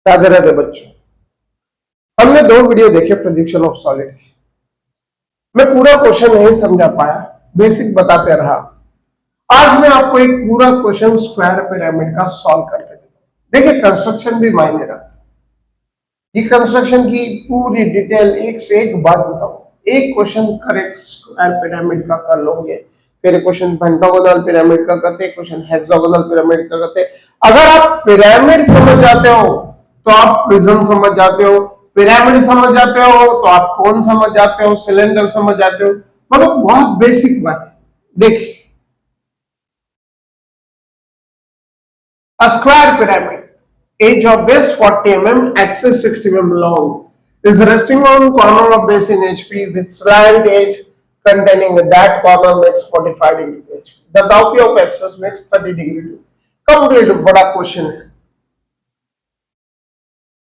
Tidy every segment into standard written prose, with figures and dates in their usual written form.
राधे राधे बच्चों, हमने 2 वीडियो देखे प्रोजेक्शन ऑफ सॉलिड की। मैं पूरा क्वेश्चन नहीं समझा पाया, बेसिक बताते रहा। आज मैं आपको एक पूरा क्वेश्चन स्क्वायर पिरामिड का सॉल्व करके देता हूं। देखिए, कंस्ट्रक्शन भी मायने रखता है। ये कंस्ट्रक्शन की पूरी डिटेल एक से एक बात बताऊं। एक क्वेश्चन करेक्ट स्क्वायर पिरामिड का कर लोगे, फिर क्वेश्चन पेंटागोनल पिरामिड का करते, क्वेश्चन हेक्सागोनल पिरामिड का करते। अगर आप पिरामिड समझ जाते हो तो आप प्रिज्म समझ जाते हो, पिरामिड समझ जाते हो तो आप कोन समझ जाते हो, सिलेंडर समझ जाते हो। मतलब बहुत बेसिक बात है। देखिए, a square pyramid, edge of base 40 mm, axis 60 mm long, is resting on corner of base in HP with slant edge containing that corner makes 45 degree to HP. The top view of axis makes 30 degree to complete। बड़ा question है।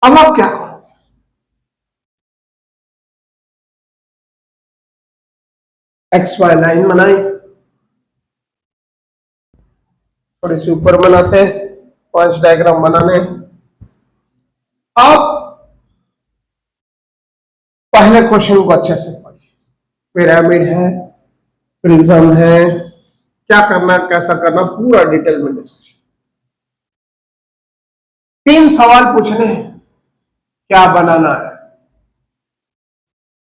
अब आप क्या करोगे? X Y line बनाई, थोड़ी सी ऊपर बनाते हैं, 5 डायग्राम बनाने। अब पहले क्वेश्चन को अच्छे से पढ़िए। पिरामिड है, प्रिज्म है, क्या करना कैसा करना पूरा डिटेल में डिस्कशन। 3 सवाल पूछने हैं। क्या बनाना है,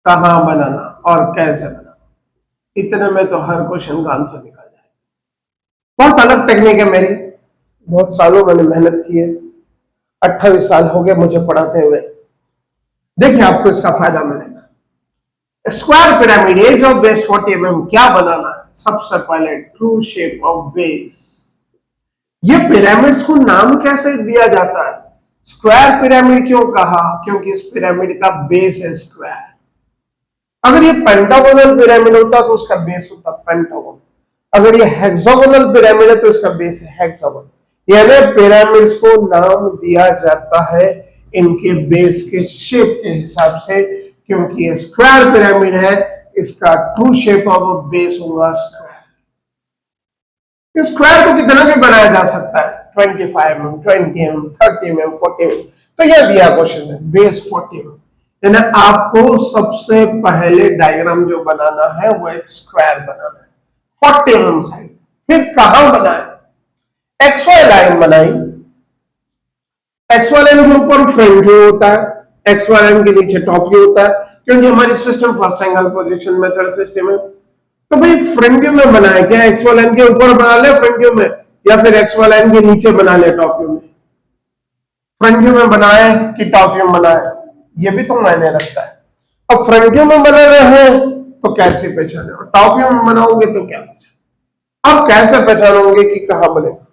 कहां बनाना और कैसे बनाना। इतने में तो हर क्वेश्चन का आंसर निकल जाएगा। बहुत अलग टेक्निक है मेरी, बहुत सालों मैंने मेहनत की है। 28 साल हो गए मुझे पढ़ाते हुए। देखिए, आपको इसका फायदा मिलेगा। Square pyramid, edge of base 40 mm, क्या बनाना है? सबसे पहले ट्रू शेप ऑफ बेस। ये पिरामिड्स को नाम कैसे दिया जाता है? स्क्वायर पिरामिड क्यों कहा? क्योंकि इस पिरामिड का बेस है स्क्वायर। अगर ये पेंटागोनल पिरामिड होता तो उसका बेस होता पेंटागोन। अगर ये हेक्सागोनल पिरामिड है तो इसका बेस है हेक्सागोन। यानी पिरामिड्स को नाम दिया जाता है इनके बेस के शेप के हिसाब से। क्योंकि ये स्क्वायर पिरामिड है, इसका ट्रू शेप ऑफ बेस होगा स्क्वायर। स्क्वायर को कितना भी बनाया जा सकता है, 25 mm, 20 mm, 30 mm, 40 mm। तो यह दिया क्वेश्चन है बेस 40 mm। यानी आपको सबसे पहले डायग्राम जो बनाना है वो एक स्क्वायर बनाना है 40 mm साइड। फिर कहां बनाए? एक्स वाई लाइन बनाई। एक्स वाई लाइन के ऊपर फ्रंट व्यू होता है, एक्स वाई लाइन के नीचे टॉप व्यू होता है। क्योंकि हमारी system first angle projection method system है। तो भाई फ्रंट व्यू में बनाए क्या? एक्स वाई लाइन के ऊपर बना ले फ्रंट व्यू में, या फिर एक्स वाई लाइन के नीचे बना ले टॉप व्यू में? फ्रंट व्यू में बनाए कि टॉप व्यू में बनाए, ये भी तो मायने रखता है। अब फ्रंट व्यू में बना रहे हैं तो कैसे पहचाने, और टॉप व्यू में बनाओगे तो क्या पहचाने? आप कैसे पहचानोगे कि कहां बनेगा?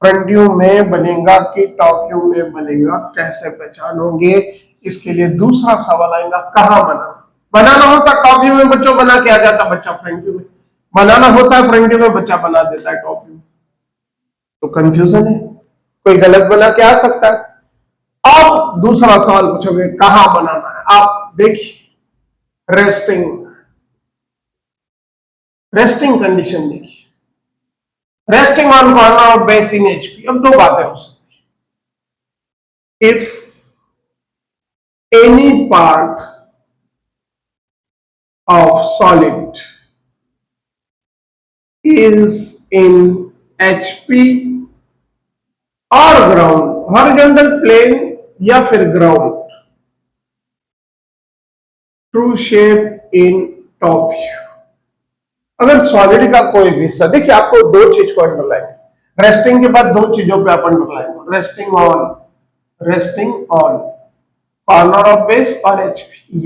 फ्रंट व्यू में बनेगा कि टॉप व्यू में बनेगा, कैसे पहचानोगे? इसके लिए दूसरा सवाल आएगा, कहां बनाना। बनाना होता टॉप व्यू में, बच्चों बना के आ जाता बच्चा फ्रंट व्यू में। बनाना होता है फ्रंट व्यू में, बच्चा बना देता है टॉप व्यू में। तो कंफ्यूजन है, कोई गलत बना के आ सकता है। आप दूसरा सवाल पूछोगे कहां बनाना है। आप देखिए, रेस्टिंग कंडीशन देखिए, resting on corner of base in HP. अब 2 बातें हो सकती है। If any part of solid is in HP और ग्राउंड, हॉरिजॉन्टल प्लेन या फिर ग्राउंड, ट्रू शेप इन टॉप व्यू। अगर सॉलिड का कोई भी हिस्सा, देखिए आपको 2 चीज को अंडरलाइन, रेस्टिंग के बाद 2 चीजों पे आप underline, resting on corner of base और एचपी।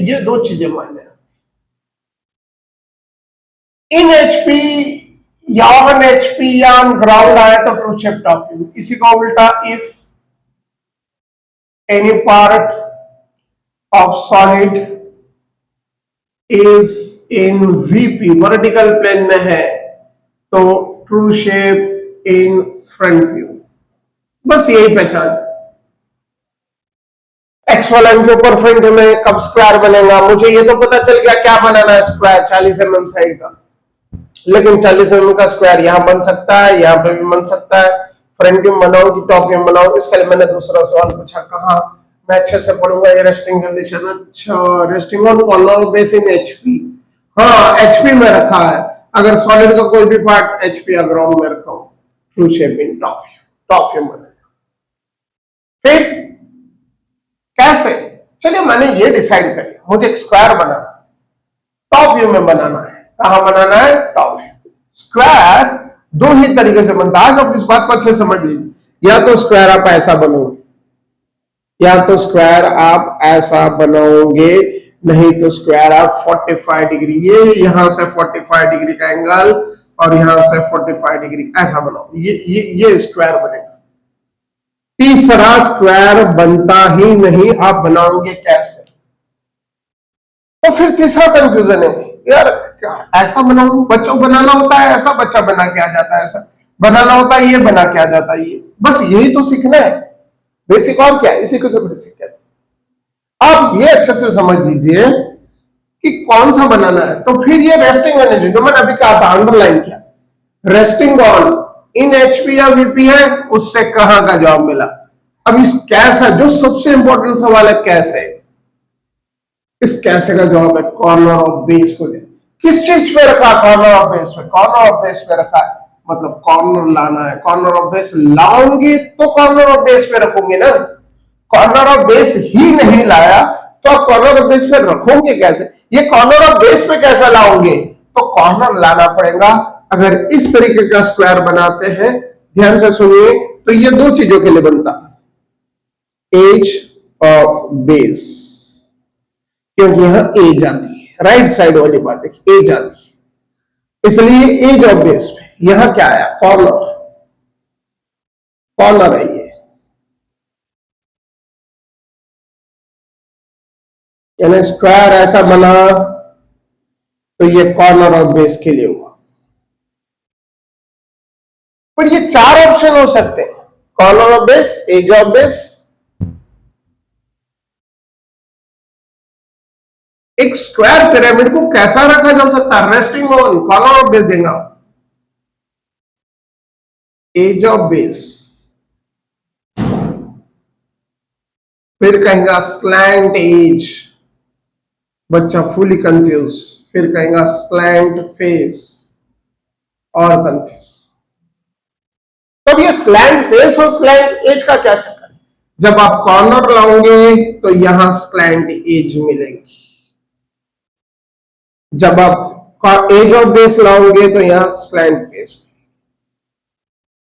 ये 2 चीजें मायने रखती। इन एचपी या ऑन एचपी या ऑन ग्राउंड आया तो ट्रू शेप टॉप व्यू। इसी को उल्टा, if any part of solid is in VP, vertical plane में है, तो true shape in front view. बस यही पहचान। एक्स वाई लाइन के ऊपर फ्रंट में कब स्क्वायर बनेगा? मुझे ये तो पता चल गया क्या बनाना है, स्क्वायर 40 mm साइड का। लेकिन 40 mm का स्क्वायर यहां बन सकता है, यहां पे भी बन सकता है, फ्रंट व्यू बनाऊं कि टॉप व्यू बनाऊं, इसके लिए मैंने दूसरा सवाल पूछा, कहा मैं अच्छे से पढ़ूंगा ये रेस्टिंग कंडीशन। अच्छा, resting on corner base in HP, हाँ एचपी में रखा है, अगर सॉलिड का कोई भी पार्ट एचपी या ग्राउंड में रखा हो, ट्रू शेप इन टॉप व्यू, टॉप व्यू बनेगा। फिर कैसे, चलिए मैंने ये डिसाइड कर लिया, मुझे एक स्क्वायर बनाना, टॉप व्यू में बनाना है। कहां बनाना है, टॉप व्यू। स्क्वायर दो ही तरीके से बनता है, आप इस बात को अच्छे समझ लीजिए। या तो स्क्वायर आप ऐसा बनोगे, या तो स्क्वायर आप ऐसा बनाओगे, नहीं तो स्क्वायर आप 45 डिग्री, ये यहां से 45 डिग्री का एंगल और यहां से 45 डिग्री ऐसा बनाओ, ये स्क्वायर बनेगा। तीसरा स्क्वायर बनता ही नहीं, आप बनाओगे कैसे? तो फिर तीसरा कंफ्यूजन है यार, ऐसा बनाऊं, बच्चों को बनाना होता है ऐसा, बच्चा बना के आ जाता है ऐसा, बनाना होता है ये, बना के आ जाता है ये, बस यही तो सीखना है, बेसिक और क्या, इसी को तो बेसिक कहते हैं। आप ये अच्छे से समझ लीजिए कि कौन सा बनाना है। तो फिर ये रेस्टिंग एनर्जी जो मैंने अभी कहा था, अंडरलाइन किया, रेस्टिंग ऑन इन एचपी या वीपी है, उससे कहां का जवाब मिला। अब इस कैसे, जो सबसे इंपॉर्टेंट सवाल है कैसे, इस कैसे का जवाब है कॉर्नर ऑफ बेस को दे। किस चीज पे रखा, कॉर्नर ऑफ बेस पे, कॉर्नर ऑफ बेस पे रखा है, मतलब कॉर्नर लाना है, कॉर्नर ऑफ बेस लाओगे तो कॉर्नर ऑफ बेस पे रखोगे ना, कॉर्नर ऑफ बेस ही नहीं लाया तो आप कॉर्नर ऑफ बेस पे रखोगे कैसे, ये कॉर्नर ऑफ बेस पे कैसे लाओगे, तो कॉर्नर लाना पड़ेगा। अगर इस तरीके का स्क्वायर बनाते हैं, ध्यान से सुनिए, तो ये दो चीजों के लिए बनता है, एज ऑफ बेस, क्योंकि यहां एज आती है, राइट साइड वाली बात देखिए, एज आती है, इसलिए एज ऑफ बेस पे यहां क्या आया, कॉर्नर, कॉर्नर है ये, यानी स्क्वायर ऐसा बना तो ये कॉर्नर ऑफ बेस के लिए हुआ। पर ये चार ऑप्शन हो सकते हैं, corner of base, edge of base, एक स्क्वायर पिरामिड को कैसा रखा जा सकता है, resting on, corner of base देगा, एज ऑफ बेस, फिर कहेगा स्लैंट एज, बच्चा फुली कंफ्यूज, फिर कहेगा स्लैंट फेस और कंफ्यूज। तो अब ये स्लैंट फेस और स्लैंट एज का क्या चक्कर है, जब आप कॉर्नर लाओगे तो यहां स्लैंट एज मिलेगी, जब आप एज ऑफ बेस लाओगे तो यहां स्लैंट फेस,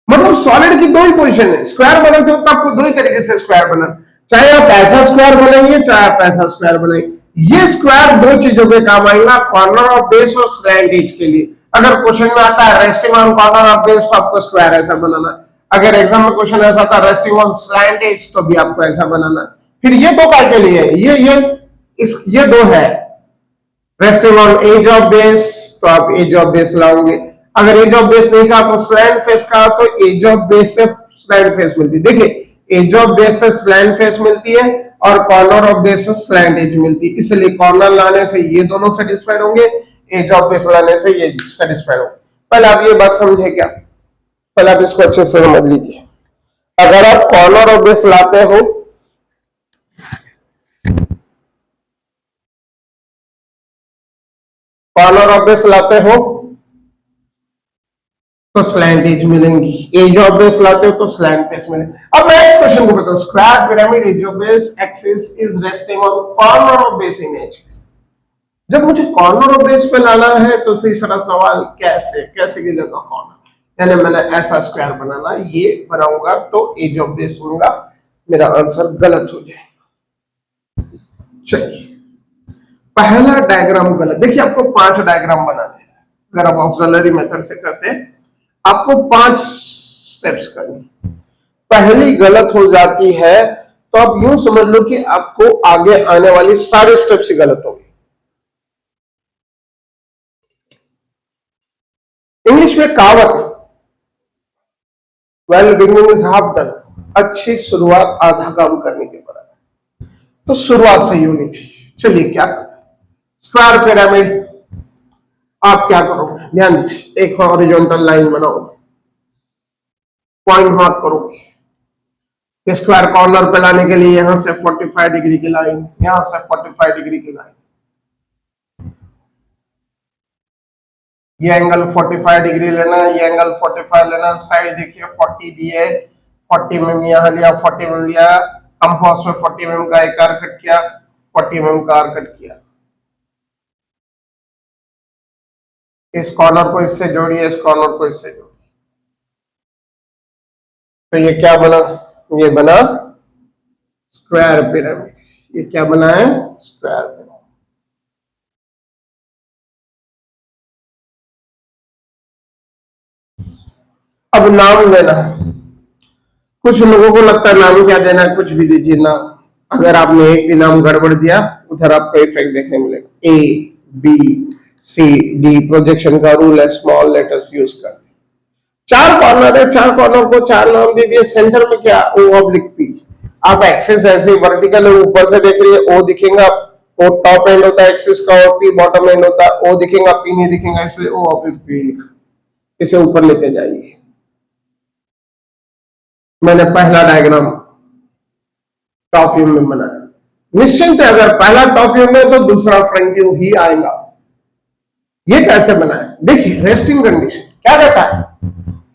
मतलब सॉलिड की दो ही पोजीशन है, स्क्वायर बनाते हो तो आपको दो ही तरीके से स्क्वायर बना, चाहे आप ऐसा स्क्वायर बनाइए चाहे आप ऐसा स्क्वायर बनाइए, ये स्क्वायर दो चीजों पे काम आएगा, कॉर्नर ऑफ बेस और स्लैंट एज के लिए। अगर क्वेश्चन में आता है resting on corner of base तो आपको स्क्वायर ऐसा बनाना, अगर एग्जाम में क्वेश्चन ऐसा था रेस्टिंग ऑन स्लैंट एज तो भी आपको ऐसा बनाना। फिर ये दो काय के लिए, ये दो है, resting on edge of base तो आप एज ऑफ बेस लाओगे, अगर एज ऑफ बेस नहीं कहा तो स्लैंट फेस कहा तो एज ऑफ बेस से स्लैंट फेस मिलती है। देखिए एज ऑफ बेस से स्लैंट फेस मिलती है और कॉर्नर ऑफ बेस से स्लैंट एज मिलती है, इसलिए कॉर्नर लाने से ये दोनों सेटिस्फाइड होंगे, एज ऑफ बेस लाने से ये सेटिस्फाइड होंगे। पहले आप ये बात समझे क्या, पहले आप इसको अच्छे से समझ लीजिए। अगर आप कॉर्नर ऑफ बेस लाते हो कॉर्नर ऑफ बेस लाते हो तो स्लैंट एज मिलेंगी, एज ऑफ बेस लाते हो तो स्लैंट फेस मिलेंगे। अब मैं इस क्वेश्चन को बताऊं, square pyramid edge of base axis is resting on corner of base in edge. जब मुझे कॉर्नर ऑफ बेस पे लाना है तो तीसरा सवाल कैसे, कैसे की जगह कॉर्नर, यानी मैंने ऐसा स्क्वायर बनाना, ये बनाऊंगा तो एज ऑफ बेस होगा, मेरा आंसर गलत हो जाएगा। चलिए पहला डायग्राम गलत, देखिए आपको 5 डायग्राम बनाने हैं, अगर आप ऑक्सिलरी मेथड से करते हैं आपको 5 स्टेप्स करनी, पहली गलत हो जाती है तो आप यूं समझ लो कि आपको आगे आने वाली सारे स्टेप्स ही गलत होंगे। इंग्लिश में कहावत है, well beginning is half done, अच्छी शुरुआत आधा काम करने के बराबर, तो शुरुआत सही होनी चाहिए। चलिए क्या करते हैं, स्क्वायर पिरामिड आप क्या करोगे, ध्यान दीजिए, एक हॉरिजॉन्टल लाइन बनाओगे, पॉइंट मार्क करोगे। स्क्वायर कॉर्नर पे लाने के लिए यहां से 45 डिग्री की लाइन, यहां से 45 डिग्री की लाइन, ये एंगल 45 डिग्री लेना, ये एंगल 45 लेना। साइड देखिए 40 दिए, 40 mm यहां लिया, 40 mm लिया, कंपास में 40 mm का एक आर्क कट किया, 40 mm का आर्क कट किया। इस कॉर्नर को इससे जोड़िए, इस कॉर्नर को इससे जोड़िए, तो ये क्या बना? ये बना स्क्वायर पिरामिड। ये क्या बना है? Square pyramid. अब नाम देना, कुछ लोगों को लगता है नाम क्या देना है, कुछ भी दीजिए ना। अगर आपने एक भी नाम गड़बड़ दिया उधर आपको इफेक्ट देखने मिलेगा। A B C D, projection का रूल है, स्मॉल लेटर्स यूज करते। चार कॉर्नर है, चार कॉर्नर को चार नाम दे दिए। सेंटर में क्या? ओ ऑब्लिक पी। आप एक्सिस ऐसे वर्टिकल ऊपर से देख रही है, ओ दिखेगा, ओ टॉप एंड होता है एक्सिस का, और पी बॉटम एंड होता है। ओ दिखेगा, पी नहीं दिखेगा, इसलिए ओ ऑब्लिक पी लिखा। इसे ऊपर लेके जाइए। मैंने पहला डायग्राम टॉप व्यू में बनाया। निश्चिंत है, अगर पहला टॉप व्यू में तो दूसरा फ्रंट व्यू ही आएगा। ये कैसे बनाया? देखिए, रेस्टिंग कंडीशन क्या कहता है?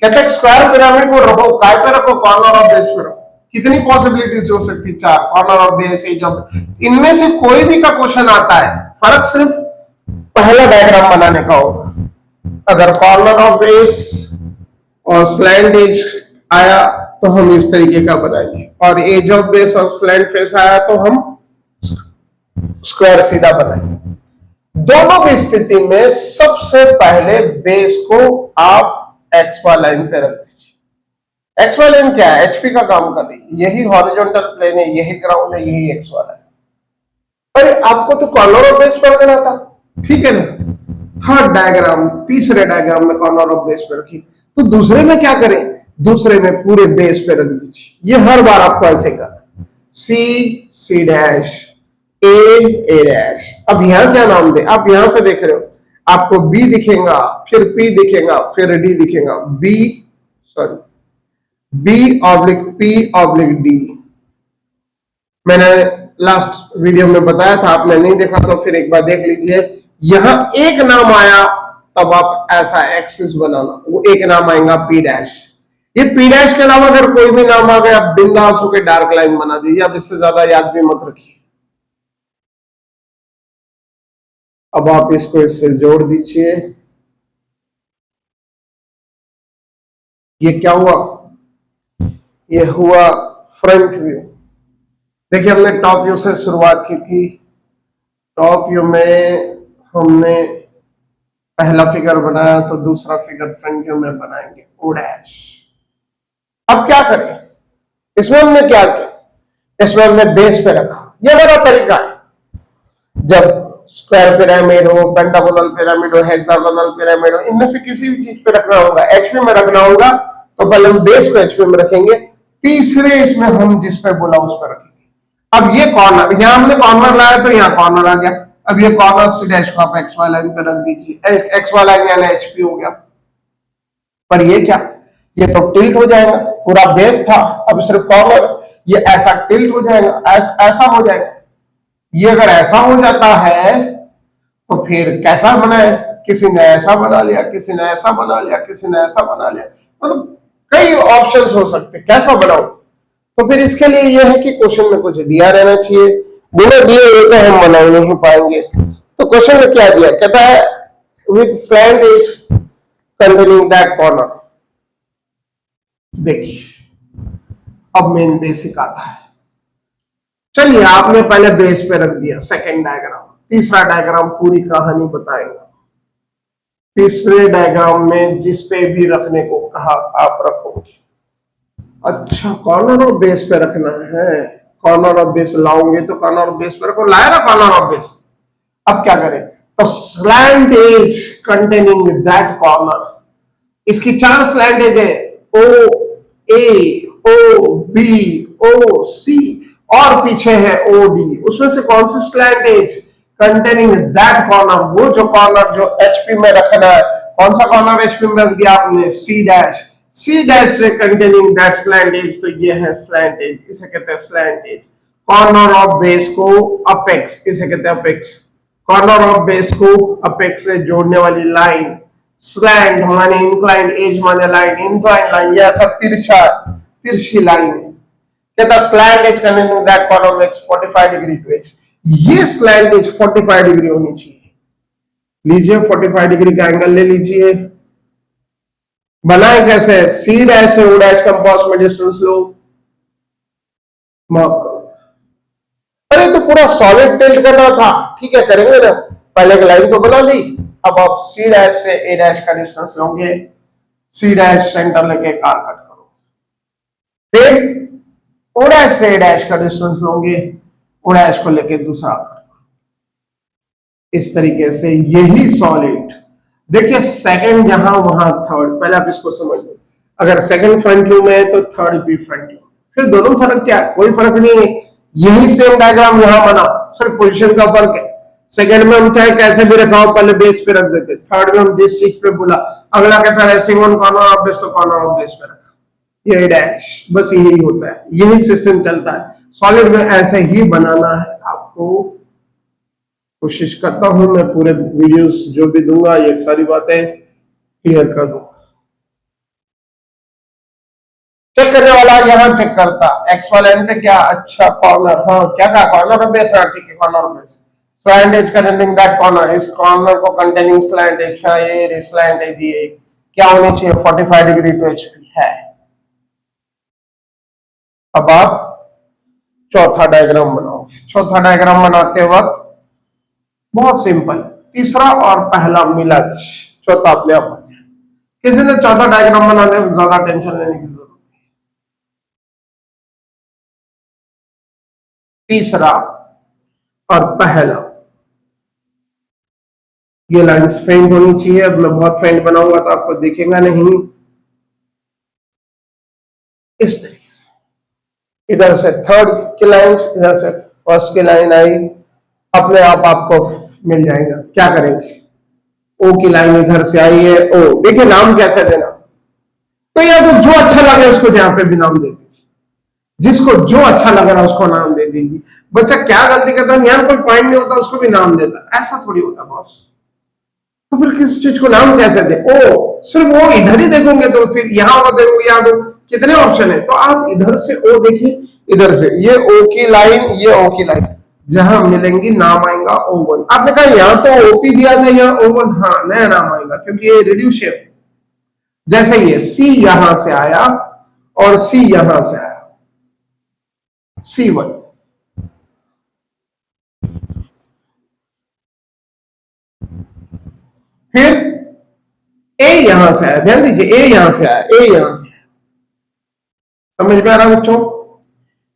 कहता है स्क्वायर पिरामिड को रखो, काय पे रखो? कॉर्नर ऑफ बेस पे रखो। कितनी पॉसिबिलिटीज हो सकती? चार। कॉर्नर ऑफ बेस, जब इनमें से कोई भी का क्वेश्चन आता है, फर्क सिर्फ पहला डायग्राम बनाने का होगा। अगर कॉर्नर ऑफ बेस और स्लैंट एज आया तो हम इस तरीके का बनाएंगे, और एज ऑफ बेस और स्लैंट फेस आया तो हम स्क्वायर सीधा बनाएंगे। दोनों की स्थिति में सबसे पहले बेस को आप एक्स वाई लाइन पे रख दीजिए। एक्स वाई लाइन क्या है? एचपी का काम कर रही है। यही हॉरिजॉन्टल प्लेन है, यही ग्राउंड है, यही एक्स वाला है। अरे आपको तो कॉर्नर ऑफ बेस पर करना था, ठीक है ना? थर्ड डायग्राम, तीसरे डायग्राम में कॉर्नर ऑफ बेस पे रखी, तो दूसरे में क्या करें? दूसरे में पूरे बेस पे रख दीजिए। ये हर बार आपको ऐसे करना, सी सी डैश, ए डैश। अब यहां क्या नाम दे? आप यहां से देख रहे हो, आपको बी दिखेगा, फिर पी दिखेगा, फिर डी दिखेगा। B oblique P oblique D. मैंने लास्ट वीडियो में बताया था, आपने नहीं देखा तो फिर एक बार देख लीजिए। यहां एक नाम आया तब आप ऐसा एक्सिस बनाना, वो एक नाम आएगा पी डैश। ये पी डैश के अलावा अगर कोई भी नाम आ गया, बिंदास होकर डार्क लाइन बना दीजिए। अब इससे ज्यादा याद भी मत रखिए। अब आप इसको इससे जोड़ दीजिए। ये क्या हुआ? ये हुआ फ्रंट व्यू। देखिए, हमने टॉप व्यू से शुरुआत की थी। टॉप व्यू में हमने पहला फिगर बनाया, तो दूसरा फिगर फ्रंट व्यू में बनाएंगे, ओ डैश। अब क्या करें? इसमें हमने क्या किया? इसमें हमने बेस पे रखा। यह मेरा तरीका है। जब स्क्वायर पिरामिड हो, पेंटागोनल पिरामिड हो, हेक्सागोनल पिरामिड हो, इनमें से किसी भी चीज पे रखना होगा, एचपी में रखना होगा, तो पहले हम बेस को एचपी में रखेंगे, तीसरे इसमें हम जिस पे बोला उस पर रखेंगे। अब ये कॉर्नर, यहां हमने कॉर्नर लाया तो यहाँ कॉर्नर आ गया। अब ये कॉर्नर सी डैश को आप एक्स वाई लाइन पे रख दीजिए। एक्स वाई लाइन यानी एचपी हो गया। पर ये क्या? ये तो टिल्ट हो जाएगा। पूरा बेस था, अब सिर्फ कॉर्नर, ये ऐसा टिल्ट हो जाएगा, ऐसा हो जाएगा। ये अगर ऐसा हो जाता है तो फिर कैसा बनाए? किसी ने ऐसा बना लिया, किसी ने ऐसा बना लिया, किसी ने ऐसा बना लिया, मतलब कई ऑप्शंस हो सकते, कैसा बनाओ? तो फिर इसके लिए यह है कि क्वेश्चन में कुछ दिया रहना चाहिए। बिना दिए हुए तो हम बना नहीं पाएंगे। तो क्वेश्चन में क्या दिया? कहता है with slant edge containing that corner. देखिए, अब मेन बेसिक आता है। चलिए, आपने पहले बेस पे रख दिया सेकंड डायग्राम। तीसरा डायग्राम पूरी कहानी बताएगा। तीसरे डायग्राम में जिस पे भी रखने को कहा आप रखोगे। अच्छा, कॉर्नर और बेस पे रखना है। कॉर्नर और बेस लाओगे तो कॉर्नर और बेस पे रखो। लाया ना कॉर्नर और बेस। अब क्या करें? तो slant edge containing that corner. इसकी चार स्लैंट एज है, ओ ए, ओ बी, ओ सी, और पीछे है ओ डी। उसमें से कौन सी slant edge containing that corner? वो जो कॉर्नर जो एचपी में रखना है। कौन सा कॉर्नर एचपी में रख दिया आपने? C dash. सी डैश से कंटेनिंग दैट स्लैंट एज, तो ये है स्लैंट एज, इसे कहते हैं slant edge. Corner of base को अपेक्स, इसे कहते हैं अपेक्स। कॉर्नर ऑफ बेस को अपेक्स से जोड़ने वाली लाइन। स्लैंट माने इंक्लाइन, एज माने लाइन, इंक्लाइन लाइन, यह सब तिरछा तिरछी लाइन है। कहता slant edge containing that corner makes 45 degree to edge. ये स्लैंट एज 45 डिग्री होनी चाहिए। लीजिए 45 डिग्री का एंगल ले लीजिए। बनाए कैसे? सी डैश से ओ डैश कंपास में डिस्टेंस लो, मार्क करो। अरे तो पूरा सॉलिड टिल्ट करना था, ठीक है करेंगे ना। पहले की लाइन तो बना ली, अब आप सी डैश से ए डैश का डिस्टेंस लोगे, सी डैश सेंटर लेके कार कट करो, फिर ओ डैश से ए डैश का डिस्टेंस लोगे, ओ डैश को लेके दूसरा कट करो। इस तरीके से यही सॉलिड, देखिए सेकंड जहां वहां थर्ड, पहले आप इसको समझ लो। अगर सेकंड फ्रंट व्यू में है तो थर्ड भी फ्रंट व्यू, फिर दोनों फर्क क्या है? कोई फर्क नहीं है, यही सेम डायग्राम यहां बना, सिर्फ पोजीशन का फर्क है। सेकंड में हम चाहे कैसे भी रखा हो, पहले बेस पे रख देते, थर्ड में हम जिस चीज पे बोला, अगला कहता है resting on corner of base, तो कॉर्नर ऑफ बेस पे रखा, ये डैश, बस यही होता है, यही सिस्टम चलता है। सॉलिड में ऐसे ही बनाना है आपको। कोशिश करता हूं मैं पूरे वीडियोस जो भी दूंगा ये सारी बातें क्लियर कर दूंगा। चेक करने वाला यहां चेक करता, एक्स वाले एंड पे क्या, अच्छा कॉर्नर, हाँ क्या कहा, कॉर्नर ऑफ बेस, हाँ ठीक है corner of base. Slant edge containing that corner, इस कॉर्नर को कंटेनिंग स्लैंट एज, हाँ ये स्लैंट एज ये क्या होनी चाहिए, 45 डिग्री टू एचपी है। अब आप चौथा डायग्राम बनाओगे। चौथा डायग्राम बनाते वक्त बहुत सिंपल है, तीसरा और पहला मिला, चौथा अपने आप बन गया। किसी ने चौथा डायग्राम बनाने में ज्यादा टेंशन लेने की जरूरत नहीं। तीसरा और पहला, ये लाइंस फेंट होनी चाहिए। अब मैं बहुत फेंट बनाऊंगा तो आपको दिखेगा नहीं। इस तरीके से इधर से थर्ड की लाइंस, इधर से फर्स्ट की लाइन आई, अपने आप आपको मिल जाएगा। क्या करेंगे, ओ की लाइन इधर से आई है, ओ देखिए नाम कैसे देना, तो या तो जो अच्छा लगे उसको जहां पे भी नाम दे दीजिए, जिसको जो अच्छा लग रहा है उसको नाम दे दीजिए। बच्चा क्या गलती करता है, यहाँ कोई पॉइंट नहीं होता उसको भी नाम देता, ऐसा थोड़ी होता बॉस। तो फिर किस चीज को नाम कैसे दे? ओ सिर्फ वो इधर ही देखोगे तो फिर यहाँ पर देखोगे, यहाँ दो कितने ऑप्शन है, तो आप इधर से ओ देखिए, इधर से ये ओ की लाइन, ये ओ की लाइन जहां मिलेंगी नाम आएगा O1। आपने कहा यहाँ तो ओपी दिया था, यहाँ O1, हाँ नया नाम आएगा क्योंकि ये रिड्यूस शेप। जैसे ये सी यहां से आया और सी यहां से आया, C1, फिर ए यहां से आया, ध्यान दीजिए ए यहां से आया, ए यहां से आया, समझ में आ रहा बच्चों?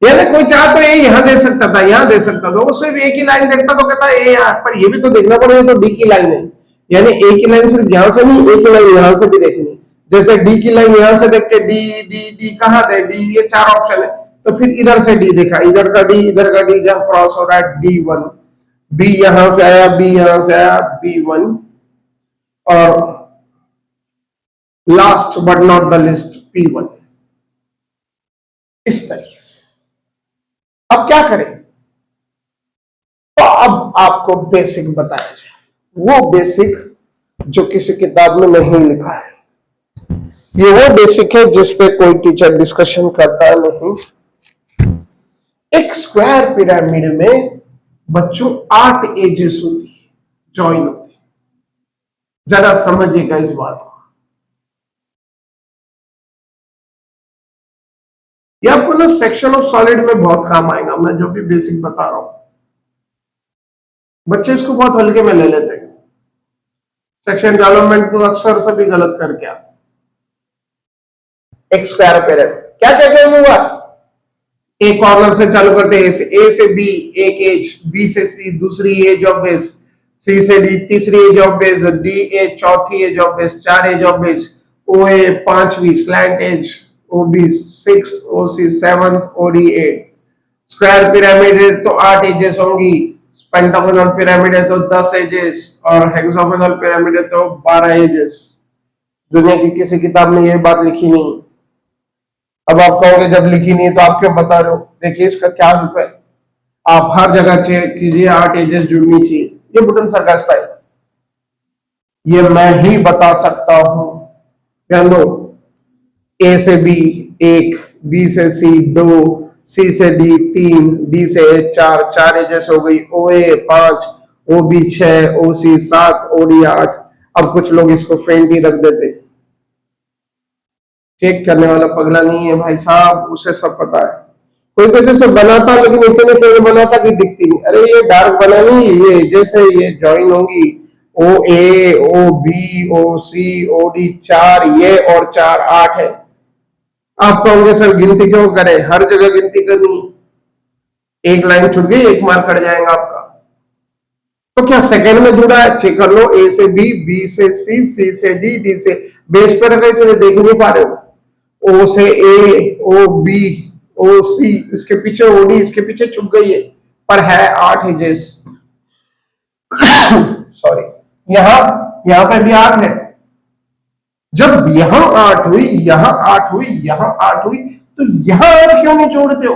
यानी कोई चाह तो ए यहां दे सकता था, यहां दे सकता था, वो सिर्फ ए की लाइन देखता तो कहता ए यहाँ, पर ये भी तो देखना पड़ेगा, तो डी की लाइन है, यानी ए की लाइन सिर्फ यहां से नहीं, ए की लाइन यहां से भी देखनी। जैसे डी की लाइन यहां से देख के डी डी डी कहां थे, डी ये चार ऑप्शन है, तो फिर इधर से डी देखा, इधर का डी, इधर का डी, जहां क्रॉस हो रहा है D1, बी यहां से आया, बी यहां से आया, B1, और last but not the list P1। इस तरीके से अब क्या करें, तो अब आपको बेसिक बताया जाए, वो बेसिक जो किसी किताब में नहीं लिखा है। ये वो बेसिक है जिसपे कोई टीचर डिस्कशन करता नहीं। एक स्क्वायर पिरामिड में बच्चों 8 एजेस होती है, ज्वाइन होती है, जरा समझिएगा इस बात को। ये आपको ना सेक्शन ऑफ सॉलिड में बहुत काम आएगा, मैं जो भी बेसिक बता रहा हूं। बच्चे इसको बहुत हल्के में ले लेते हैं, सेक्शन डेवलपमेंट तो अक्सर सभी गलत करके आते। एक स्क्वायर पिरामिड क्या क्या क्या हुआ, ए कॉर्नर से चालू करते हैं, ए से बी एक एज, बी से सी दूसरी एज ऑफ बेस, सी से डी तीसरी edge of base, D A चौथी edge of base, 4 edge of base, O A 5वीं slant edge, O B 6, O C 7, O D 8। Square pyramid है तो 8 एजेस होंगी, पेंटागोनल पिरामिड है तो 10 एजेस, और हेक्सागोनल पिरामिड है तो 12 एजेस। दुनिया की किसी किताब में ये बात लिखी नहीं है। अब आप कहोगे जब लिखी नहीं है तो आप क्यों बता रहे हो? देखिए इसका क्या रूप है, आप हर जगह चेक कीजिए 8 एजेस जुड़नी चाहिए। ये बुटन सर का स्टाइल, ये मैं ही बता सकता हूं। ध्यान दो, ए से बी 1, बी से सी 2, सी से डी 3, डी से ए 4, 4 एजेस हो गई। ओ ए 5, ओ B 6, O C 7, O D 8। अब कुछ लोग इसको फ्रेंड ही रख देते। चेक करने वाला पगला नहीं है भाई साहब, उसे सब पता है। कोई कोई जैसे बनाता लेकिन इतने पेड़ बनाता कि दिखती नहीं। अरे ये डार्क बनानी, ये जैसे ये ज्वाइन होंगी ओ ए, ओ बी, ओ सी, ओ डी 4, ये और 4 8 है। आप कहोगे सर गिनती क्यों करें, हर जगह गिनती करनी, एक लाइन छूट गई, एक मार्क कट जाएगा आपका। तो क्या सेकंड में जुड़ा है? चेक कर लो, ए से बी, बी से सी, सी से डी, डी से बेस पे रखा, इसे देख नहीं पा रहे हो। ओ से ए, ओ बी, ओ सी, इसके पीछे ओ डी, इसके पीछे चुप गई है, पर है 8 एजेस। सॉरी, यहां पे भी 8 है। जब यहां 8 हुई, यहां 8 हुई, यहां 8 हुई, तो यहां 8 क्यों नहीं जोड़ते हो?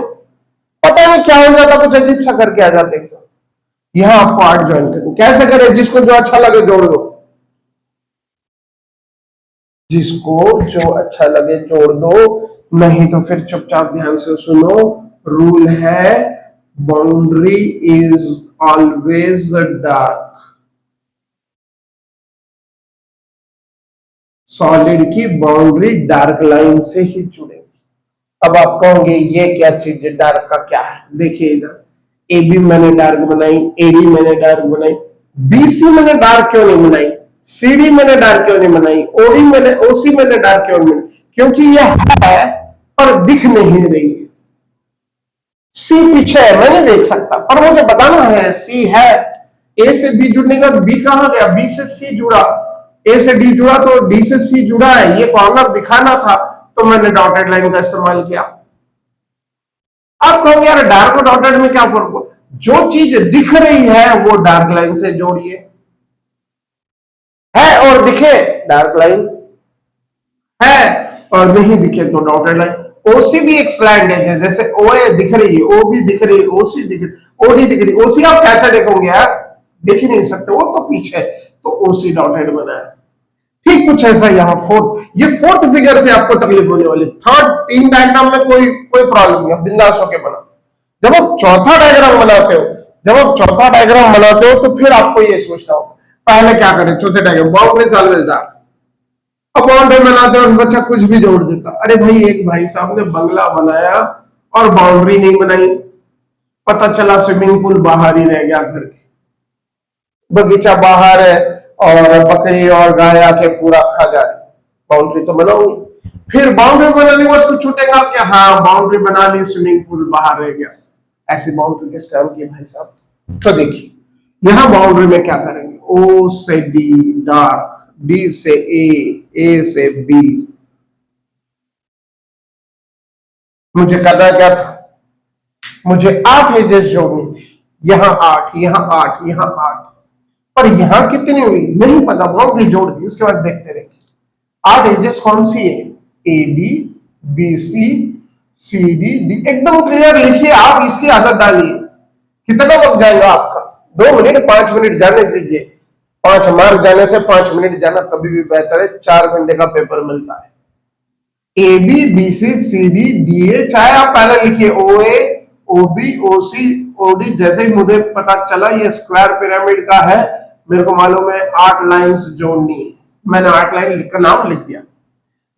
पता नहीं क्या हो जाता, कुछ अजीब सा करके आ जाते हैं। यहां आपको 8 ज्वाइन करनी, कैसे करें? जिसको जो अच्छा लगे जोड़ दो, जिसको जो अच्छा लगे जोड़ दो, नहीं तो फिर चुपचाप ध्यान से सुनो। रूल है boundary is always dark. Solid की बाउंड्री डार्क लाइन से ही जुड़ेगी। अब आप कहोगे ये क्या चीज है, डार्क का क्या है? देखिए इधर ए बी मैंने डार्क बनाई, एडी मैंने डार्क बनाई, बीसी मैंने डार्क क्यों नहीं बनाई, सीडी मैंने डार्क क्यों नहीं बनाई, ओडी मैंने, ओसी मैंने डार्क क्यों नहीं बनाई? क्योंकि ये है पर दिख नहीं रही है। सी पीछे है, मैं नहीं देख सकता, पर मुझे बताना है सी है। ए से बी जुड़ने का बी कहां गया? बी से सी जुड़ा, ए से डी जुड़ा तो डी से सी जुड़ा है, ये कॉर्नर दिखाना था तो मैंने डॉटेड लाइन का इस्तेमाल किया। आप कहोगे यार डार्क और डॉटेड में क्या फर्क हो? जो चीज दिख रही है वो डार्क लाइन से जोड़िए, है और दिखे डार्क लाइन, है और नहीं दिखे तो डॉटेड लाइन। ओसी भी एक स्लैंड है, जैसे ओ ए दिख रही है, ओ बी दिख रही है, ओसी दिख रही, ओडी दिख रही। ओसी आप कैसे देखोगे यार, देख ही नहीं सकते, वो तो पीछे, तो ओसी डॉटेड बना है। ठीक कुछ ऐसा यहाँ फोर्थ, ये फोर्थ फिगर से आपको तकलीफ होने वाली। थर्ड 3 डायग्राम में कोई कोई प्रॉब्लम नहीं, बिंदास होके बना। जब आप चौथा डायग्राम बनाते हो, जब आप चौथा डायग्राम बनाते हो तो फिर आपको ये सोचना होगा पहले क्या करें। चौथे डायग्राम बाउंड्री ऑलवेज डार्क। अब बाउंड्री बनाते हो बच्चा कुछ भी जोड़ देता। अरे भाई एक भाई साहब ने बंगला बनाया और बाउंड्री नहीं बनाई, पता चला स्विमिंग पूल बाहर ही रह गया घर के, बगीचा बाहर है और बकरी और गाय आके पूरा खा जा रही। बाउंड्री तो बनाऊंगी, फिर बाउंड्री बनाने के बाद कुछ छूटेगा क्या? हाँ बाउंड्री बना ली, स्विमिंग पूल बाहर रह गया। ऐसी बाउंड्री किस काम की भाई साहब? तो देखिए यहां बाउंड्री में क्या करेंगे, ओ से डी डार्क, डी से ए से बी। मुझे करना क्या था? मुझे 8 एजेस जोड़नी थी, यहां 8, यहां 8, यहां 8, पर यहां कितनी हुई नहीं पता, बाउंड्री जोड़ दी, उसके बाद देखते रहेंगे। 8 एजेस कौन सी है? A B, B C, C D, D. एकदम क्लियर लिखिए, आप इसकी आदत डालिए। कितना वक्त जाएगा आपका? 2 मिनट 5 मिनट जाने दीजिए। 5 मार्क जाने से 5 मिनट जाना कभी भी बेहतर है। 4 घंटे का पेपर मिलता है। A B, B C D, D A, चाहे आप पहले लिखिए ओ ए, ओ बी, ओ सी, ओ डी। जैसे ही मुझे पता चला ये स्क्वायर पिरामिड का है, मेरे को मालूम है 8 लाइंस जोड़नी है, मैंने 8 लाइन का नाम लिख दिया।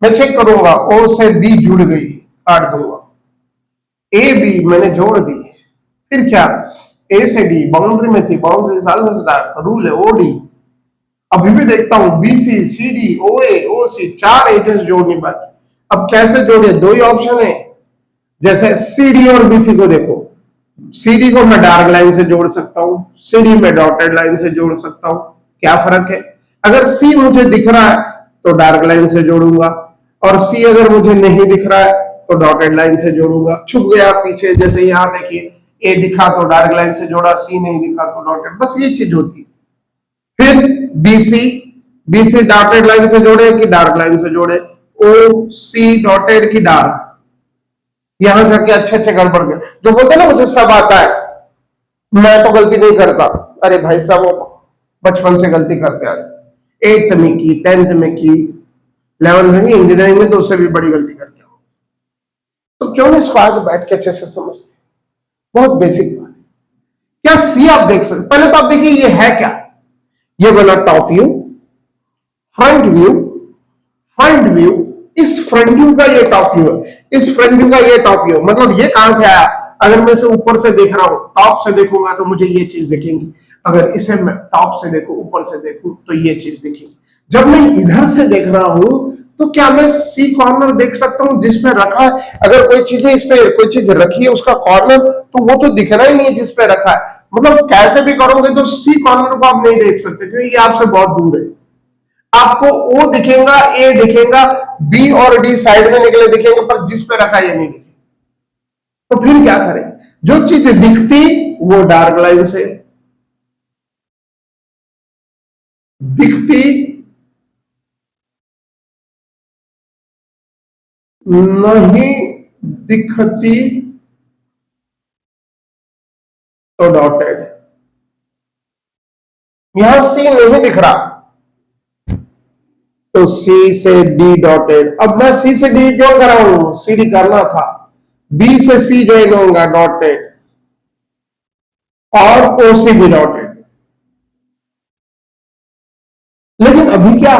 मैं चेक करूंगा, ओ से बी जुड़ गई, काट दूंगा। ए बी मैंने जोड़ दी, फिर क्या? ए से डी बाउंड्री में थी, बाउंड्री ऑलवेज डार्क, रूल है ओ डी। अभी भी देखता हूं बी सी, सी डी, ओ ए, ओ सी, 4 एजेस जोड़नी बाकी। अब कैसे जोड़े? 2 ही ऑप्शन है। जैसे सी डी और बी सी को देखो, सी डी को मैं डार्क लाइन से जोड़ सकता हूं, सी डी में डॉटेड लाइन से जोड़ सकता हूं। क्या फर्क है? अगर सी मुझे दिख रहा है तो डार्क लाइन से जोड़ूंगा, और सी अगर मुझे नहीं दिख रहा है तो डॉटेड लाइन से जोड़ूंगा। छुप गया पीछे, जैसे यहां देखिए ए दिखा तो डार्क लाइन से जोड़ा, सी नहीं दिखा तो डॉटेड, बस ये चीज होती है। फिर BC, B C dotted line से जोड़े कि डार्क लाइन से जोड़े, ओ सी डॉटेड की डार्क, यहां जाके अच्छे अच्छे गड़बड़ गए। जो बोलते हैं ना मुझे सब आता है, मैं तो गलती नहीं करता, अरे भाई साहब वो बचपन से गलती करते आ रहे, 8th में की, 10th में की, 11th में की, इंजीनियरिंग में तो उससे भी बड़ी गलती करते हो। तो क्यों नहीं इसको आज बैठ के अच्छे से समझते, बहुत बेसिक बात है। क्या सी आप देख सकते, पहले तो आप देखिए ये है क्या, ये बना top view, front view, front view, इस फ्रंट व्यू का ये टॉप व्यू है, इस फ्रंट व्यू का ये टॉप व्यू, मतलब ये कहां से आया, अगर मैं इसे ऊपर से देख रहा हूं, टॉप से देखूंगा तो मुझे ये चीज दिखेगी, अगर इसे मैं टॉप से देखूं, ऊपर से देखूं तो ये चीज दिखेगी। जब मैं इधर से देख रहा हूं तो क्या मैं सी कॉर्नर देख सकता हूं जिसपे रखा है, अगर कोई चीज है इस पे कोई चीज रखी है उसका कॉर्नर, तो वो तो दिखना ही नहीं है जिसपे रखा है, मतलब कैसे भी करोगे तो सी कॉर्नर को आप नहीं देख सकते क्योंकि ये आपसे बहुत दूर है। आपको ओ दिखेगा, ए दिखेगा, बी और डी साइड में निकले दिखेंगे, पर जिस पे रखा ये नहीं दिखेगा। तो फिर क्या करें, जो चीज दिखती वो डार्क लाइन से, दिखती नहीं दिखती तो डॉटेड, यहां सी नहीं दिख रहा तो सी से डी डॉटेड। अब मैं सी से डी क्यों कर रहा हूं, सी डी करना था, बी से सी ज्वाइन होगा डॉटेड, और ओ से भी डॉटेड। लेकिन अभी क्या,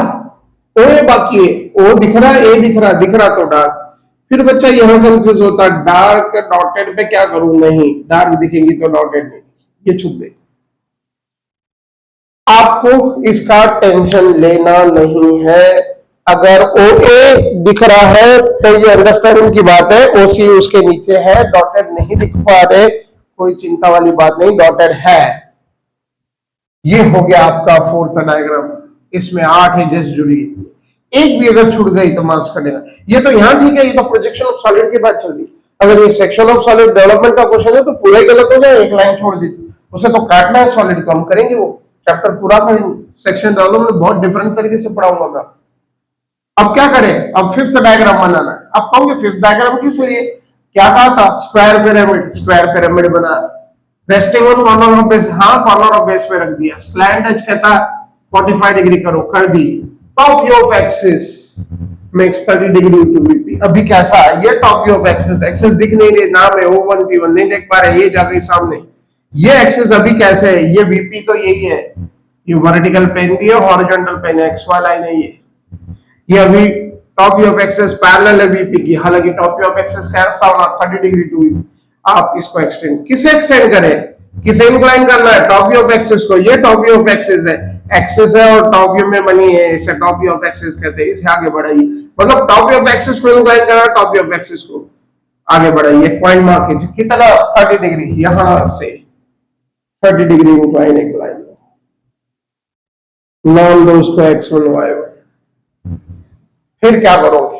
ओ ए बाकी है, ओ दिख रहा है, ए दिख रहा तो डार्क। फिर बच्चा यहां कंफ्यूज होता है, डार्क डॉटेड पे क्या करूं, नहीं डार्क दिखेंगी तो डॉटेड नहीं, ये छुप गई। आपको इसका टेंशन लेना नहीं है, अगर ओ ए दिख रहा है तो ये अंडरस्टैंडिंग की बात है, ओ सी उसके नीचे है, डॉटेड नहीं दिख पा रहे, कोई चिंता वाली बात नहीं, डॉटेड है। ये हो गया आपका फोर्थ डायग्राम, इसमें 8 एजेस जुड़ी है, एक भी अगर छूट गई तो मार्क्स कटेगा। ये तो यहाँ ठीक है, ये तो प्रोजेक्शन ऑफ सॉलिड की बात चल रही, अगर ये सेक्शन ऑफ सॉलिड डेवलपमेंट का क्वेश्चन है तो पूरा ही गलत हो जाए, एक लाइन छोड़ दी, उसे तो काटना है, सॉलिड कम करेंगे, वो चैप्टर पूरा करेंगे। सेक्शन डेवलपमेंट बहुत डिफरेंट तरीके से पढ़ाऊंगा मैं। अब क्या करें, अब फिफ्थ डायग्राम बनाना है। अब कहोगे फिफ्थ डायग्राम किस लिए, क्या कहा था, स्क्वायर पिरामिड, स्क्वायर पिरामिड बना, resting on corner of base, हाँ कॉर्नर ऑफ बेस पे रख दिया, स्लैंट एज कहता 45 डिग्री करो, कर दी, top view of axis makes 30 degree to VP. अभी कैसा है ये top view of axis, axis दिख नहीं रही, नाम है O1 P1 नहीं देख पा रहे, ये जा गई सामने, ये एक्सिस अभी कैसे है, ये वीपी तो यही है, ये वर्टिकल प्लेन भी है, हॉरिजॉन्टल प्लेन है, एक्स वाई लाइन है, ये अभी top view of axis parallel है वीपी की, हालांकि टॉप व्यू ऑफ एक्सिस कैसा होना 30 डिग्री टू वीपी। आप इसको एक्सटेंड, किसे एक्सटेंड करें, किसे इंक्लाइन करना है, टॉप व्यू ऑफ एक्सिस को, ये टॉप व्यू ऑफ एक्सिस है, एक्सिस है और टॉप व्यू में बनी है, इसे टॉप व्यू ऑफ एक्सिस कहते हैं, इसे आगे बढ़ाइए, मतलब टॉप व्यू ऑफ एक्सिस को इंक्लाइन करना है, टॉप व्यू ऑफ एक्सिस को आगे बढ़ाइए, पॉइंट मार्क कीजिए, कितना 30 डिग्री, यहां से 30 डिग्री इंक्लाइन, इंक्लाइन नाम दो उसको x1 y1। फिर क्या करोगे,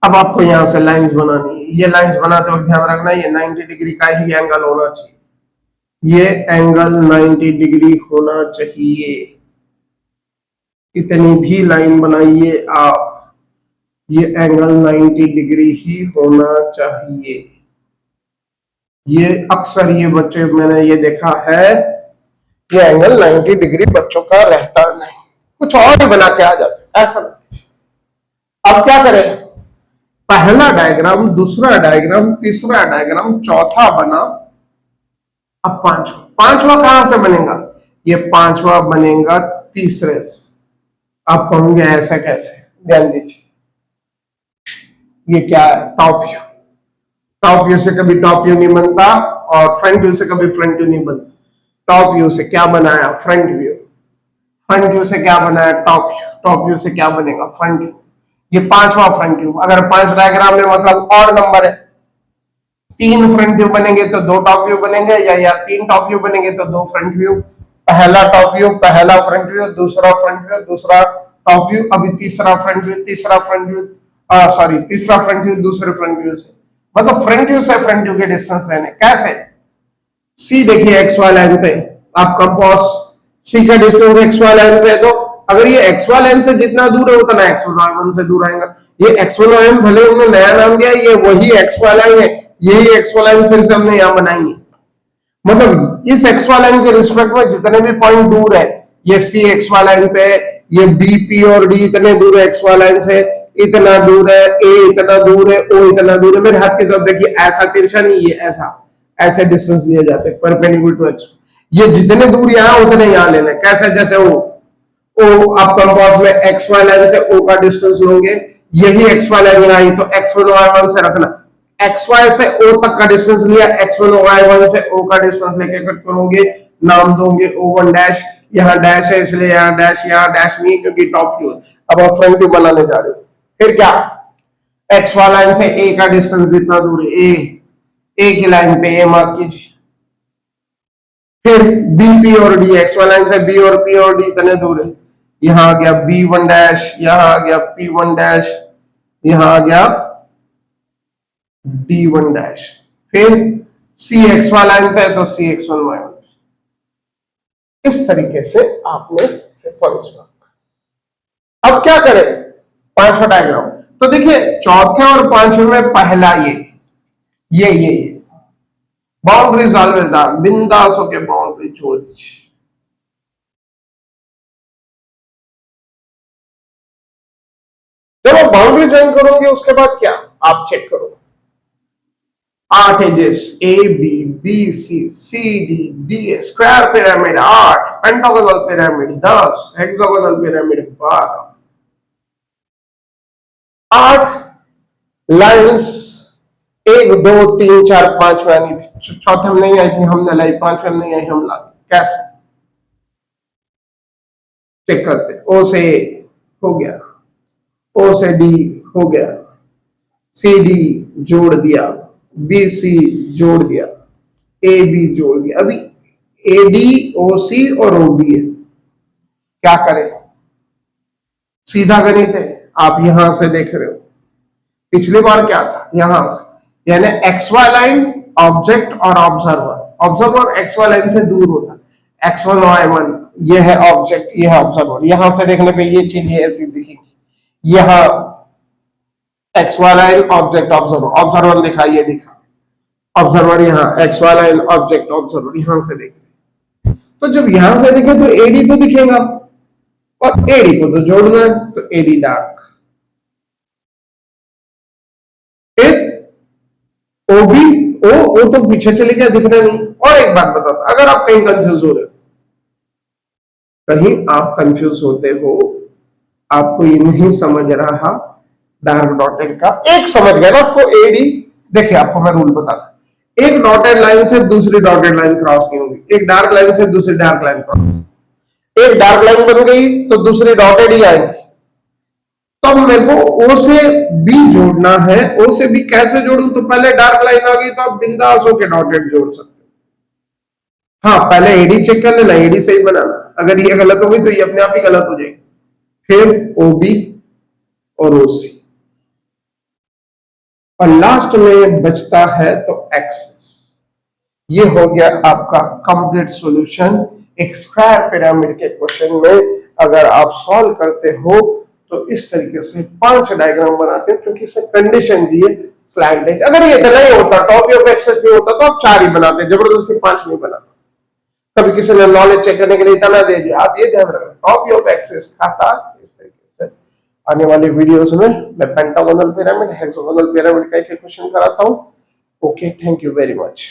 अब आपको यहां से लाइंस बनानी है, ये लाइंस बनाते वक्त ध्यान रखना ये 90 डिग्री का ही एंगल होना चाहिए, ये एंगल 90 डिग्री होना चाहिए, कितनी भी लाइन बनाइए आप, ये एंगल 90 डिग्री ही होना चाहिए। ये अक्सर ये बच्चे मैंने ये देखा है कि एंगल 90 डिग्री बच्चों का रहता नहीं, कुछ और ही बना के आ जाते, ऐसा नहीं। अब क्या करें, पहला डायग्राम, दूसरा डायग्राम, तीसरा डायग्राम, चौथा बना, अब पांचवा कहां से बनेगा, ये पांचवा बनेगा तीसरे से। आप कहोगे ऐसा कैसे, ध्यान दीजिए, ये क्या है, टॉप व्यू, टॉप व्यू से कभी टॉप व्यू नहीं बनता और फ्रंट व्यू से कभी फ्रंट व्यू नहीं बनता। टॉप व्यू से क्या बनाया, फ्रंट व्यू, फ्रंट व्यू से क्या बनाया, टॉप व्यू, टॉप व्यू से क्या बनेगा, फ्रंट व्यू, ये पांचवा फ्रंट व्यू। अगर 5 डायग्राम में मतलब और नंबर है, 3 फ्रंट व्यू बनेंगे तो 2 टॉप व्यू बनेंगे, या 3 टॉप व्यू बनेंगे तो 2 फ्रंट व्यू, पहला टॉप व्यू, पहला फ्रंट व्यू, दूसरा फ्रंट व्यू, दूसरा टॉप व्यू, अभी तीसरा फ्रंट व्यू, तीसरा फ्रंट व्यू, सॉरी तीसरा फ्रंट व्यू दूसरे फ्रंट व्यू से, मतलब फ्रंट व्यू से फ्रंट व्यू के डिस्टेंस लेने कैसे, सी देखिए एक्स वाई लाइन पे, आप कंपास सी का डिस्टेंस एक्स वाई लाइन पे है, तो अगर ये एक्स वाई लाइन से जितना दूर है उतना एक्स वन से दूर आएगा। ये एक्स वन वाई भले उन्होंने नया नाम दिया, ये वही एक्स वाई लाइन है, यही एक्स वाई लाइन फिर से हमने यहाँ बनाई है। मतलब इस एक्स वाई लाइन के रिस्पेक्ट में जितने भी पॉइंट दूर है, ये सी एक्स वाई लाइन पे है, ये बी पी और डी इतने दूर है एक्स वाई लाइन से, इतना दूर है, ए इतना दूर है, ओ इतना दूर है। मेरे हाथ की तरफ देखिए, ऐसा तिरछा नहीं, ये ऐसा, ऐसे डिस्टेंस लिए जाते हैं परपेंडिकुलर टू एक्स। ये जितने दूर यहाँ उतने यहाँ लेने, कैसे, जैसे ओ आप कंपास में एक्स वाई लाइन से ओ का डिस्टेंस लोगे, यही एक्स वाई लाइन यहाँ आई, तो एक्स वन वाई वन से रखना, एक्स वाई से ओ तक का डिस्टेंस लिया, एक्स वन वाई वन से ओ का डिस्टेंस लेके कट करोगे, नाम दोगे ओ वन डैश, यहाँ डैश है इसलिए यहाँ डैश नहीं क्योंकि टॉप व्यू। अब आप फ्रंट व्यू बनाने जा रहे हो, फिर क्या, एक्स वाई लाइन से ए का डिस्टेंस जितना दूर है, ए की लाइन पे ए मार्क कीजिए। फिर बी पी और डी, एक्स वाई लाइन से बी और पी और डी इतने दूर है, यहां आ गया बी वन डैश, यहां आ गया पी वन डैश, यहां आ गया डी वन डैश। फिर सी एक्स वाई लाइन पे है तो सी एक्स वन वाई वन। इस तरीके से आपने पॉइंट्स मार्क। अब क्या करें, पांचवा डायग्राम। तो देखिए चौथे और पांचवें में पहला ये बाउंड्रीज ऑलवेज डार्क, बिंदास होके बाउंड्री छोड़ दीजिए। जब आप बाउंड्री ज्वाइन करोगे उसके बाद क्या, आप चेक करो, 8 edges A B C C D D, square pyramid 8, pentagonal pyramid 10, hexagonal pyramid 12, 8 lines 1 2 3 4 5 में आनी थी, चौथे में नहीं आई थी, हमने लाई, पांचवें में नहीं आई, हम ला। कैसे चेक करते, ओ से हो गया, ओ से डी हो गया, सी डी जोड़ दिया, बी सी जोड़ दिया, ए बी जोड़ दिया। अभी ए डी ओ सी और ओ बी है, क्या करें, सीधा गणित है। आप यहां से देख रहे हो, पिछली बार क्या था, यहां से, यानी एक्स वाई लाइन ऑब्जेक्ट और ऑब्जर्वर एक्स वाई लाइन से दूर होता है, एक्स वन वाई वन ये है ऑब्जेक्ट, ये है ऑब्जर्वर। यहां से देखने पे ये चीज ऐसी दिखेगी, यहां X Y line object observer दिखा, ये दिखा ऑब्जर्वर, यहाँ X Y line object observer, यहां से देखे, तो जब यहां से देखे तो एडी तो दिखेगा, और एडी को तो जोड़ना है, तो एडी डार्क। ओबी ओ तो पीछे चले गया, दिखना नहीं। और एक बात बताता, अगर आप कहीं कंफ्यूज हो रहे हो, कहीं आप कंफ्यूज होते हो, आपको ये नहीं समझ रहा डार्क डॉटेड का, एक समझ गया ना आपको एडी। देखिए आपको मैं रूल बताता, एक डॉटेड लाइन से दूसरी डॉटेड लाइन क्रॉस नहीं होगी, एक डार्क लाइन से दूसरी डार्क लाइन क्रॉस, एक डार्क लाइन बन गई तो दूसरी डॉटेड ही आएंगी। तो मेरे को ओ से बी जोड़ना है, ओ से बी कैसे जोड़ूं, तो पहले डार्क लाइन आ गई तो आप बिंदास होके डॉटेड जोड़ सकते हो। हाँ पहले एडी चेक कर लेना, एडी सही बनाना, अगर ये गलत हो गई तो ये अपने आप ही गलत हो जाएगी। फिर ओ बी और ओ सी, और लास्ट में बचता है तो एक्सेस। ये हो गया आपका कंप्लीट सॉल्यूशन एक स्क्वायर पिरामिड के क्वेश्चन में। अगर आप सॉल्व करते हो तो इस तरीके से 5 डायग्राम बनाते हैं, क्योंकि इससे कंडीशन दी है स्लाइड लाइन। अगर ये इतना ही होता, टॉप ऑफ एक्सेस नहीं होता, तो आप 4 ही बनाते, जबरदस्ती 5 नहीं बनाते। कभी किसी ने नॉलेज चेक करने के लिए इतना दे दिया, आप ये ध्यान रखना, टॉप ऑफ एक्सेस खाता इस तरीके से। आने वाली वीडियोस में मैं पेंटागोनल पिरामिड, हेक्सागोनल पिरामिड का एक क्वेश्चन कराता हूँ। Okay, thank you very much.